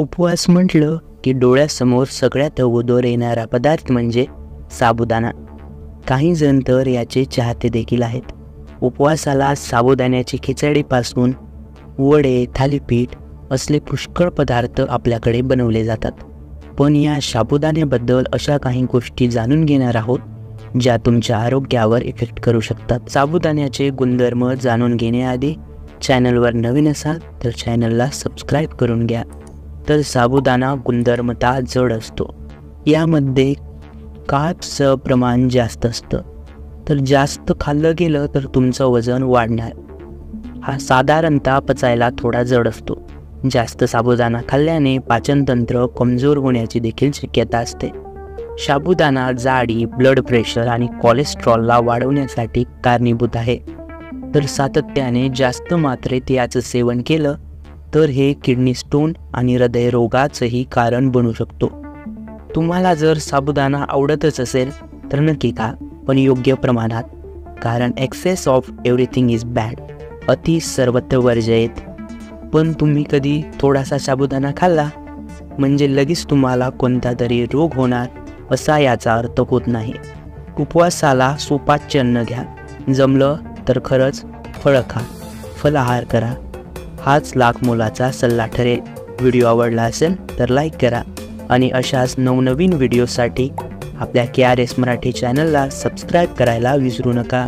उपवास म्हटलं की डोळ्यासमोर सगळ्यात अगोदर येणारा पदार्थ म्हणजे साबुदाणा। काही जण तर याचे चाहते देखील आहेत। उपवासाला साबुदाण्याची खिचडीपासून वडे, थालीपीठ असले पुष्कळ पदार्थ आपल्याकडे बनवले जातात। पण या साबुदाण्याबद्दल अशा काही गोष्टी जाणून घेणार आहोत ज्या तुमच्या आरोग्यावर इफेक्ट करू शकतात। साबुदाण्याचे गुणधर्म जाणून घेण्याआधी चॅनलवर नवीन असाल तर चॅनलला सबस्क्राईब करून घ्या। तर साबुदाणा गुणधर्मता जड असतो। यामध्ये कार्ब्सचं प्रमाण जास्त असतं, तर जास्त खाल्लं गेलं तर तुमचं वजन वाढणार। हा साधारणतः पचायला थोडा जड असतो। जास्त साबुदाणा खाल्ल्याने पाचनतंत्र कमजोर होण्याची देखील शक्यता असते। साबुदाणा जाडी, ब्लड प्रेशर आणि कोलेस्ट्रॉलला वाढवण्यासाठी कारणीभूत आहे। तर सातत्याने जास्त मात्रेत याचं सेवन केलं तर हे किडनी स्टोन आणि हृदयरोगाचंही कारण बनू शकतो। तुम्हाला जर साबुदाणा आवडतच असेल तर नक्की खा, पण योग्य प्रमाणात, कारण excess of everything is bad, अति सर्वत्र वर्जयेत। पण तुम्ही कधी थोडासा साबुदाणा खाल्ला म्हणजे लगेच तुम्हाला कोणता तरी रोग होणार असा याचा अर्थ होत नाही। उपवासाला सोपाच्य अन्न घ्या, जमलं तर खरंच फळं खा, फलाहार करा, हाच लाख मोलाचा सल्ला ठरेल। व्हिडिओ आवडला असेल तर लाईक करा आणि अशाच नवनवीन व्हिडिओसाठी आपल्या KRS मराठी चॅनलला सबस्क्राईब करायला विसरू नका।